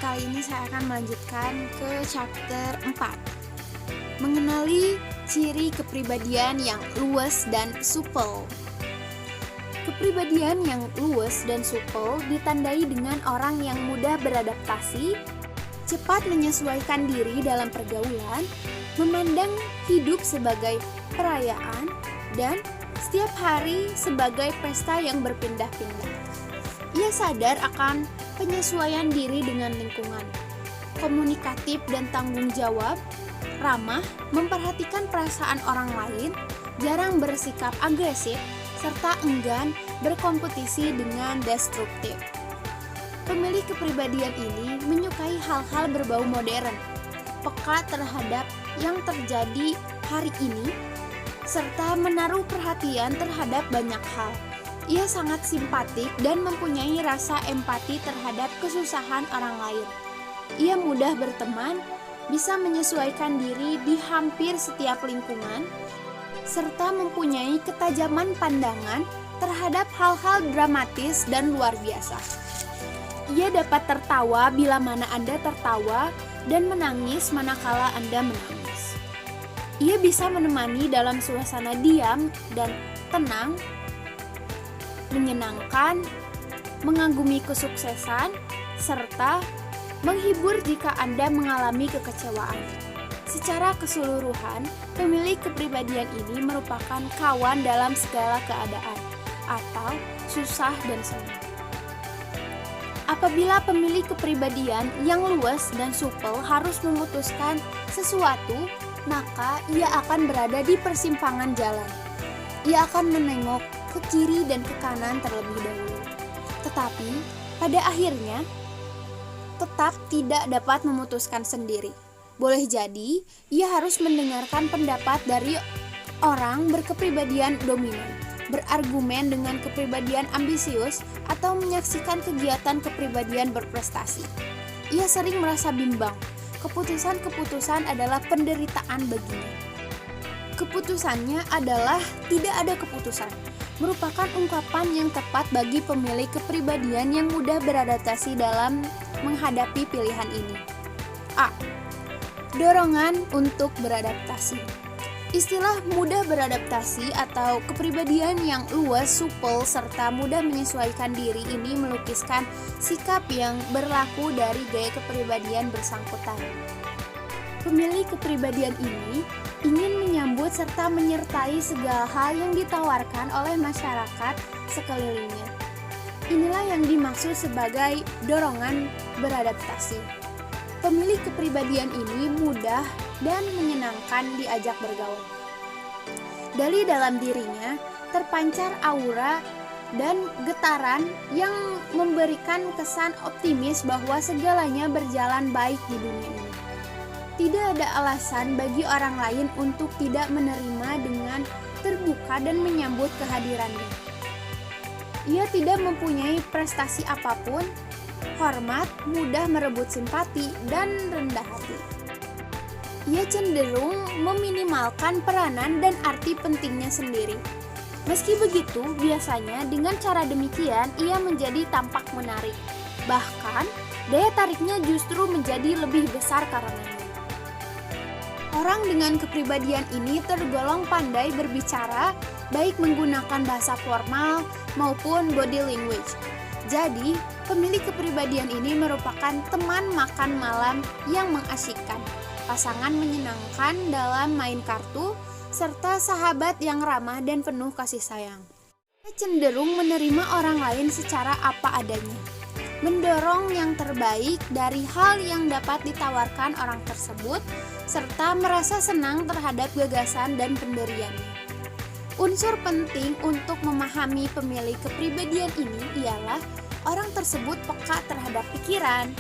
Kali ini saya akan melanjutkan ke chapter 4. Mengenali ciri kepribadian yang luwes dan supel. Kepribadian yang luwes dan supel ditandai dengan orang yang mudah beradaptasi, cepat menyesuaikan diri dalam pergaulan, memandang hidup sebagai perayaan, dan setiap hari sebagai pesta yang berpindah-pindah. Ia sadar akan penyesuaian diri dengan lingkungan, komunikatif dan tanggung jawab, ramah, memperhatikan perasaan orang lain, jarang bersikap agresif, serta enggan berkompetisi dengan destruktif. Pemilik kepribadian ini menyukai hal-hal berbau modern, peka terhadap yang terjadi hari ini, serta menaruh perhatian terhadap banyak hal. Ia sangat simpatik dan mempunyai rasa empati terhadap kesusahan orang lain. Ia mudah berteman, bisa menyesuaikan diri di hampir setiap lingkungan, serta mempunyai ketajaman pandangan terhadap hal-hal dramatis dan luar biasa. Ia dapat tertawa bila mana Anda tertawa dan menangis manakala Anda menangis. Ia bisa menemani dalam suasana diam dan tenang, menyenangkan, mengagumi kesuksesan, serta menghibur jika Anda mengalami kekecewaan. Secara keseluruhan, pemilik kepribadian ini merupakan kawan dalam segala keadaan, atau susah dan senang. Apabila pemilik kepribadian yang luwes dan supel harus memutuskan sesuatu, maka ia akan berada di persimpangan jalan. Ia akan menengok ke kiri dan ke kanan terlebih dahulu. Tetapi, pada akhirnya, tetap tidak dapat memutuskan sendiri. Boleh jadi, ia harus mendengarkan pendapat dari orang berkepribadian dominan, berargumen dengan kepribadian ambisius, atau menyaksikan kegiatan kepribadian berprestasi. Ia sering merasa bimbang. Keputusan-keputusan adalah penderitaan baginya. Keputusannya adalah tidak ada keputusan, merupakan ungkapan yang tepat bagi pemilik kepribadian yang mudah beradaptasi dalam menghadapi pilihan ini. A. Dorongan untuk beradaptasi. Istilah mudah beradaptasi atau kepribadian yang luas, supel, serta mudah menyesuaikan diri ini melukiskan sikap yang berlaku dari gaya kepribadian bersangkutan. Pemilik kepribadian ini ingin menyambut serta menyertai segala hal yang ditawarkan oleh masyarakat sekelilingnya. Inilah yang dimaksud sebagai dorongan beradaptasi. Pemilik kepribadian ini mudah dan menyenangkan diajak bergaul. Dari dalam dirinya terpancar aura dan getaran yang memberikan kesan optimis bahwa segalanya berjalan baik di dunia ini. Tidak ada alasan bagi orang lain untuk tidak menerima dengan terbuka dan menyambut kehadirannya. Ia tidak mempunyai prestasi apapun, hormat, mudah merebut simpati, dan rendah hati. Ia cenderung meminimalkan peranan dan arti pentingnya sendiri. Meski begitu, biasanya dengan cara demikian ia menjadi tampak menarik. Bahkan, daya tariknya justru menjadi lebih besar karenanya. Orang dengan kepribadian ini tergolong pandai berbicara, baik menggunakan bahasa formal maupun body language. Jadi, pemilik kepribadian ini merupakan teman makan malam yang mengasyikkan, pasangan menyenangkan dalam main kartu, serta sahabat yang ramah dan penuh kasih sayang. Ia cenderung menerima orang lain secara apa adanya, mendorong yang terbaik dari hal yang dapat ditawarkan orang tersebut, serta merasa senang terhadap gagasan dan pendiriannya. Unsur penting untuk memahami pemilik kepribadian ini ialah orang tersebut peka terhadap pikiran,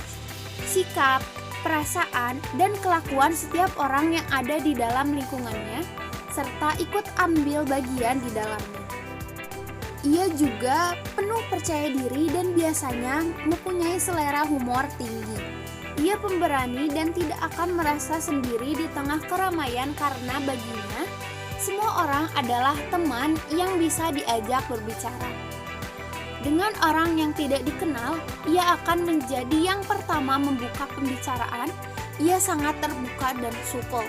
sikap, perasaan, dan kelakuan setiap orang yang ada di dalam lingkungannya, serta ikut ambil bagian di dalamnya. Ia juga penuh percaya diri dan biasanya mempunyai selera humor tinggi. Ia pemberani dan tidak akan merasa sendiri di tengah keramaian karena baginya, semua orang adalah teman yang bisa diajak berbicara. Dengan orang yang tidak dikenal, ia akan menjadi yang pertama membuka pembicaraan. Ia sangat terbuka dan supel.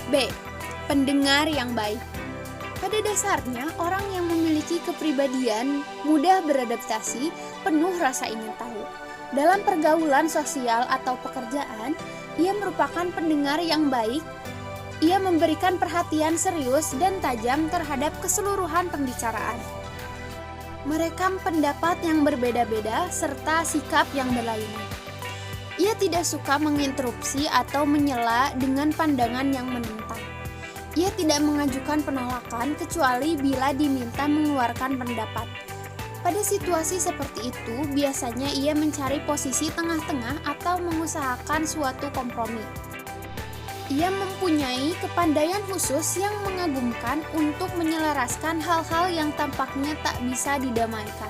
B. Pendengar yang baik. Pada dasarnya, orang yang memiliki kepribadian mudah beradaptasi, penuh rasa ingin tahu. Dalam pergaulan sosial atau pekerjaan, ia merupakan pendengar yang baik. Ia memberikan perhatian serius dan tajam terhadap keseluruhan pembicaraan. Merekam pendapat yang berbeda-beda serta sikap yang berlainan. Ia tidak suka menginterupsi atau menyela dengan pandangan yang menentang. Ia tidak mengajukan penolakan kecuali bila diminta mengeluarkan pendapat. Pada situasi seperti itu, biasanya ia mencari posisi tengah-tengah atau mengusahakan suatu kompromi. Ia mempunyai kepandaian khusus yang mengagumkan untuk menyelaraskan hal-hal yang tampaknya tak bisa didamaikan,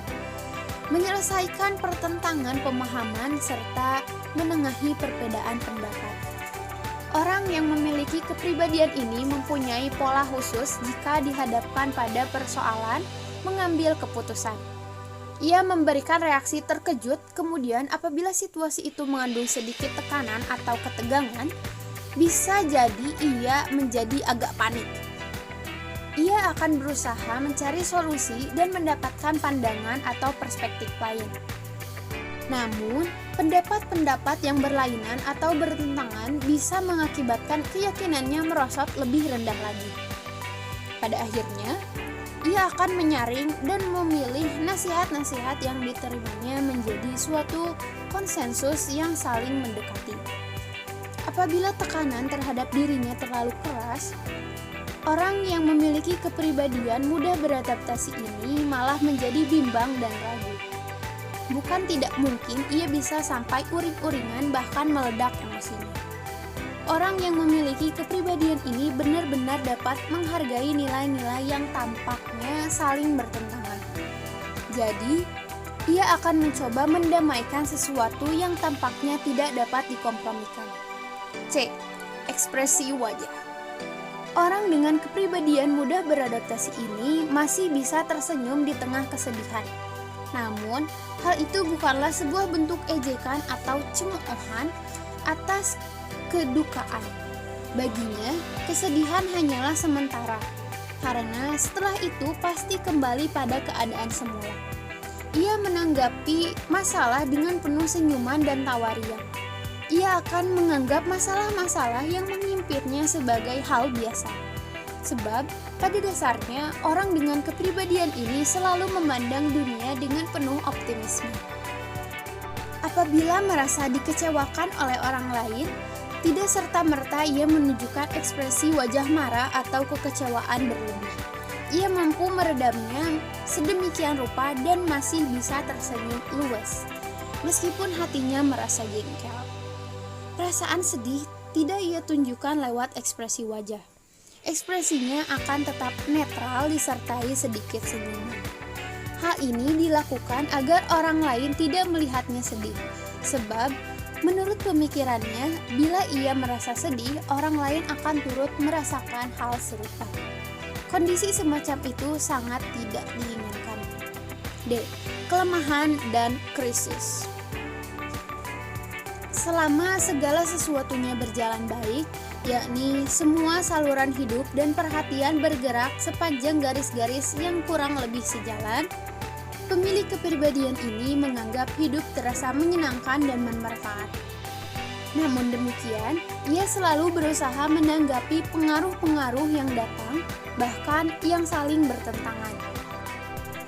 menyelesaikan pertentangan pemahaman, serta menengahi perbedaan pendapat. Orang yang memiliki kepribadian ini mempunyai pola khusus jika dihadapkan pada persoalan mengambil keputusan. Ia memberikan reaksi terkejut, kemudian apabila situasi itu mengandung sedikit tekanan atau ketegangan, bisa jadi ia menjadi agak panik. Ia akan berusaha mencari solusi dan mendapatkan pandangan atau perspektif lain. Namun, pendapat-pendapat yang berlainan atau bertentangan bisa mengakibatkan keyakinannya merosot lebih rendah lagi. Pada akhirnya, ia akan menyaring dan memilih nasihat-nasihat yang diterimanya menjadi suatu konsensus yang saling mendekati. Apabila tekanan terhadap dirinya terlalu keras, orang yang memiliki kepribadian mudah beradaptasi ini malah menjadi bimbang dan ragu. Bukan tidak mungkin ia bisa sampai uring-uringan bahkan meledak emosinya. Orang yang memiliki kepribadian ini benar-benar dapat menghargai nilai-nilai yang tampaknya saling bertentangan. Jadi, ia akan mencoba mendamaikan sesuatu yang tampaknya tidak dapat dikompromikan. C. Ekspresi wajah. Orang dengan kepribadian mudah beradaptasi ini masih bisa tersenyum di tengah kesedihan. Namun, hal itu bukanlah sebuah bentuk ejekan atau cemoohan atas kedukaan. Baginya, kesedihan hanyalah sementara, karena setelah itu pasti kembali pada keadaan semula. Ia menanggapi masalah dengan penuh senyuman dan tawa riang. Ia akan menganggap masalah-masalah yang mengimpitnya sebagai hal biasa. Sebab, pada dasarnya, orang dengan kepribadian ini selalu memandang dunia dengan penuh optimisme. Apabila merasa dikecewakan oleh orang lain, tidak serta-merta ia menunjukkan ekspresi wajah marah atau kekecewaan berlebih. Ia mampu meredamnya sedemikian rupa dan masih bisa tersenyum luas, meskipun hatinya merasa jengkel. Perasaan sedih tidak ia tunjukkan lewat ekspresi wajah. Ekspresinya akan tetap netral disertai sedikit senyuman. Hal ini dilakukan agar orang lain tidak melihatnya sedih, sebab menurut pemikirannya, bila ia merasa sedih, orang lain akan turut merasakan hal serupa. Kondisi semacam itu sangat tidak diinginkan. D. Kelemahan dan krisis. Selama segala sesuatunya berjalan baik, yakni semua saluran hidup dan perhatian bergerak sepanjang garis-garis yang kurang lebih sejalan, pemilik kepribadian ini menganggap hidup terasa menyenangkan dan bermanfaat. Namun demikian, ia selalu berusaha menanggapi pengaruh-pengaruh yang datang, bahkan yang saling bertentangan.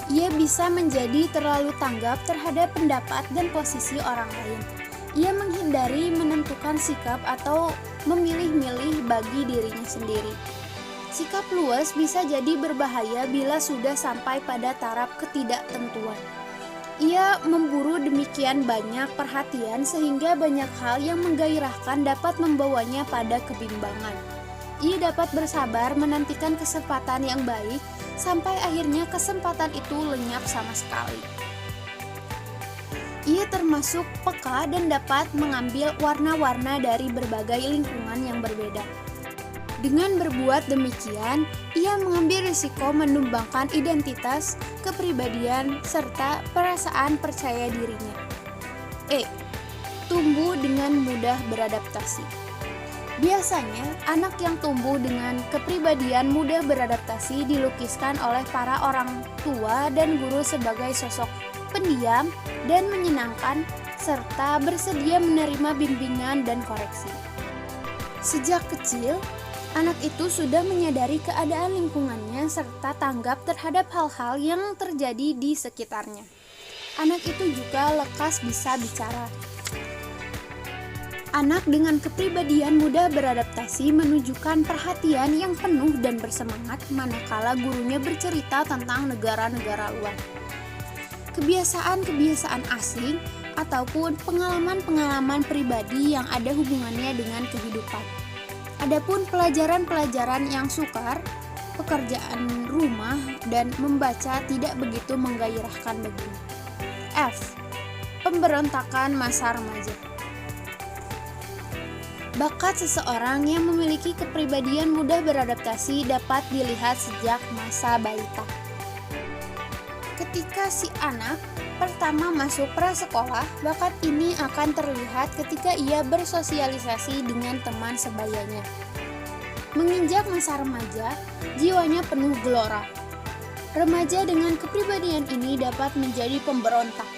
Ia bisa menjadi terlalu tanggap terhadap pendapat dan posisi orang lain. Ia menghindari menentukan sikap atau memilih-milih bagi dirinya sendiri. Sikap luas bisa jadi berbahaya bila sudah sampai pada taraf ketidaktentuan. Ia memburu demikian banyak perhatian sehingga banyak hal yang menggairahkan dapat membawanya pada kebimbangan. Ia dapat bersabar menantikan kesempatan yang baik sampai akhirnya kesempatan itu lenyap sama sekali. Ia termasuk peka dan dapat mengambil warna-warna dari berbagai lingkungan yang berbeda. Dengan berbuat demikian, ia mengambil risiko menumbangkan identitas, kepribadian, serta perasaan percaya dirinya. Tumbuh dengan mudah beradaptasi. Biasanya, anak yang tumbuh dengan kepribadian mudah beradaptasi dilukiskan oleh para orang tua dan guru sebagai sosok pendiam dan menyenangkan, serta bersedia menerima bimbingan dan koreksi. Sejak kecil, anak itu sudah menyadari keadaan lingkungannya serta tanggap terhadap hal-hal yang terjadi di sekitarnya. Anak itu juga lekas bisa bicara. Anak dengan kepribadian mudah beradaptasi menunjukkan perhatian yang penuh dan bersemangat manakala gurunya bercerita tentang negara-negara luar, kebiasaan-kebiasaan asing, ataupun pengalaman-pengalaman pribadi yang ada hubungannya dengan kehidupan. Adapun pelajaran-pelajaran yang sukar, pekerjaan rumah, dan membaca tidak begitu menggairahkan baginya. F. Pemberontakan masa remaja. Bakat seseorang yang memiliki kepribadian mudah beradaptasi dapat dilihat sejak masa balita. Ketika si anak pertama masuk prasekolah, bakat ini akan terlihat ketika ia bersosialisasi dengan teman sebayanya. Menginjak masa remaja, jiwanya penuh gelora. Remaja dengan kepribadian ini dapat menjadi pemberontak.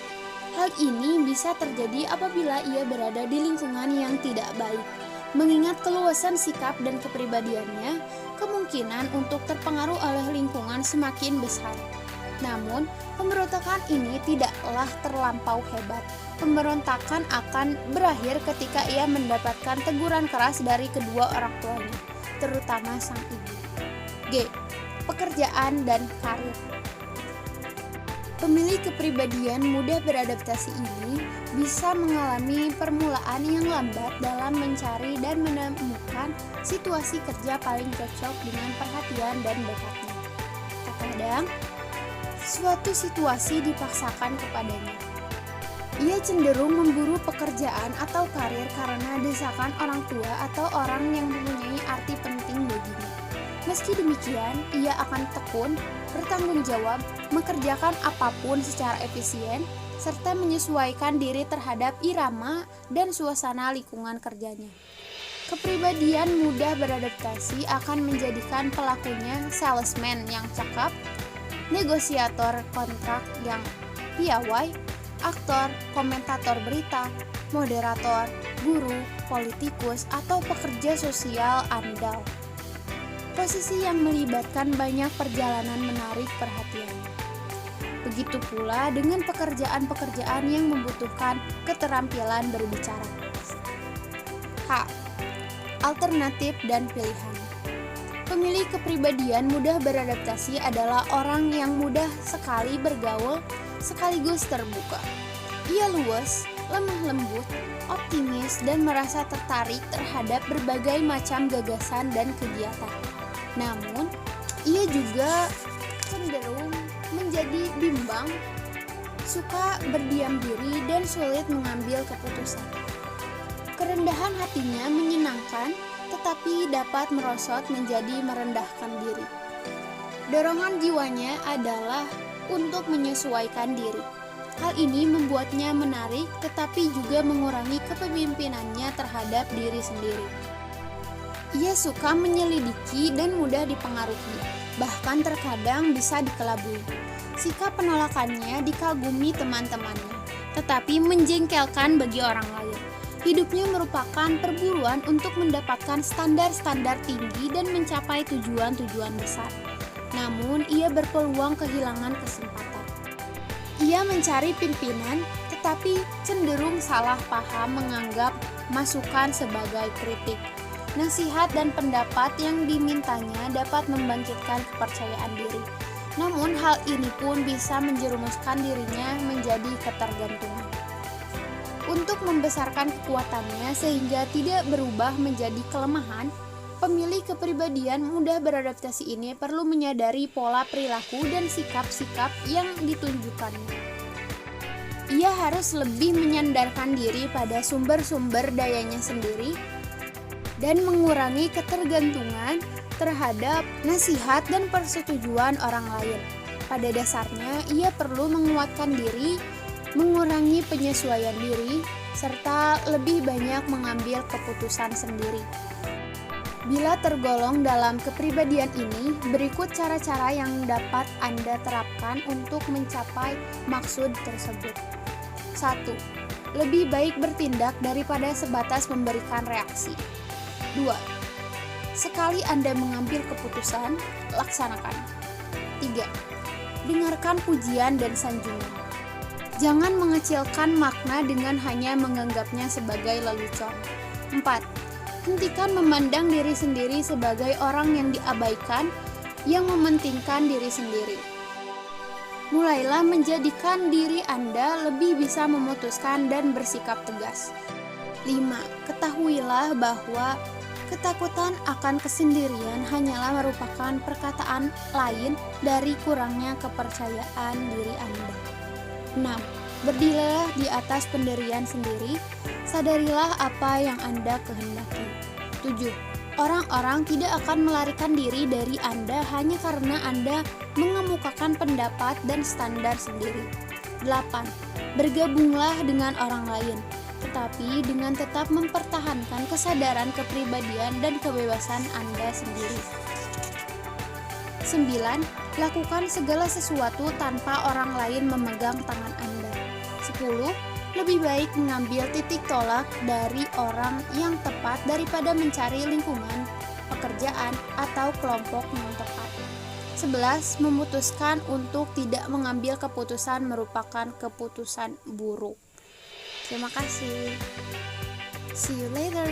Hal ini bisa terjadi apabila ia berada di lingkungan yang tidak baik. Mengingat keluasan sikap dan kepribadiannya, kemungkinan untuk terpengaruh oleh lingkungan semakin besar. Namun, pemberontakan ini tidaklah terlampau hebat. Pemberontakan akan berakhir ketika ia mendapatkan teguran keras dari kedua orang tuanya, terutama sang ibu. G. Pekerjaan dan karir. Pemilih kepribadian mudah beradaptasi ini bisa mengalami permulaan yang lambat dalam mencari dan menemukan situasi kerja paling cocok dengan perhatian dan bakatnya. Terkadang, suatu situasi dipaksakan kepadanya. Ia cenderung memburu pekerjaan atau karir karena desakan orang tua atau orang yang mempunyai arti penting baginya. Meski demikian, ia akan tekun, bertanggung jawab, mengerjakan apapun secara efisien, serta menyesuaikan diri terhadap irama dan suasana lingkungan kerjanya. Kepribadian mudah beradaptasi akan menjadikan pelakunya salesman yang cakap, negosiator kontrak yang piawai, aktor, komentator berita, moderator, guru, politikus, atau pekerja sosial andal. Posisi yang melibatkan banyak perjalanan menarik perhatian. Begitu pula dengan pekerjaan-pekerjaan yang membutuhkan keterampilan berbicara. H. Alternatif dan pilihan. Pemilih kepribadian mudah beradaptasi adalah orang yang mudah sekali bergaul sekaligus terbuka. Ia luas, lemah lembut, optimis, dan merasa tertarik terhadap berbagai macam gagasan dan kegiatan. Namun, ia juga cenderung menjadi bimbang, suka berdiam diri, dan sulit mengambil keputusan. Kerendahan hatinya menyenangkan, tetapi dapat merosot menjadi merendahkan diri. Dorongan jiwanya adalah untuk menyesuaikan diri. Hal ini membuatnya menarik, tetapi juga mengurangi kepemimpinannya terhadap diri sendiri. Ia suka menyelidiki dan mudah dipengaruhi, bahkan terkadang bisa dikelabui. Sikap penolakannya dikagumi teman-temannya, tetapi menjengkelkan bagi orang lain. Hidupnya merupakan perburuan untuk mendapatkan standar-standar tinggi dan mencapai tujuan-tujuan besar. Namun, ia berpeluang kehilangan kesempatan. Ia mencari pimpinan, tetapi cenderung salah paham menganggap masukan sebagai kritik. Nasihat dan pendapat yang dimintanya dapat membangkitkan kepercayaan diri. Namun hal ini pun bisa menjerumuskan dirinya menjadi ketergantungan. Untuk membesarkan kekuatannya sehingga tidak berubah menjadi kelemahan, pemilih kepribadian mudah beradaptasi ini perlu menyadari pola perilaku dan sikap-sikap yang ditunjukkannya. Ia harus lebih menyandarkan diri pada sumber-sumber dayanya sendiri, dan mengurangi ketergantungan terhadap nasihat dan persetujuan orang lain. Pada dasarnya, ia perlu menguatkan diri, mengurangi penyesuaian diri, serta lebih banyak mengambil keputusan sendiri. Bila tergolong dalam kepribadian ini, berikut cara-cara yang dapat Anda terapkan untuk mencapai maksud tersebut. 1. Lebih baik bertindak daripada sebatas memberikan reaksi. 2. Sekali Anda mengambil keputusan, laksanakan. 3. Dengarkan pujian dan sanjungan. Jangan mengecilkan makna dengan hanya menganggapnya sebagai lelucon. 4. Hentikan memandang diri sendiri sebagai orang yang diabaikan, yang mementingkan diri sendiri. Mulailah menjadikan diri Anda lebih bisa memutuskan dan bersikap tegas. 5. Ketahuilah bahwa ketakutan akan kesendirian hanyalah merupakan perkataan lain dari kurangnya kepercayaan diri Anda. 6. Berdirilah di atas pendirian sendiri, sadarilah apa yang Anda kehendaki. 7. Orang-orang tidak akan melarikan diri dari Anda hanya karena Anda mengemukakan pendapat dan standar sendiri. 8. Bergabunglah dengan orang lain, tetapi dengan tetap mempertahankan kesadaran kepribadian dan kebebasan Anda sendiri. 9. Lakukan segala sesuatu tanpa orang lain memegang tangan Anda. 10. Lebih baik mengambil titik tolak dari orang yang tepat daripada mencari lingkungan, pekerjaan, atau kelompok yang tepat. 11. Memutuskan untuk tidak mengambil keputusan merupakan keputusan buruk. Terima kasih. See you later.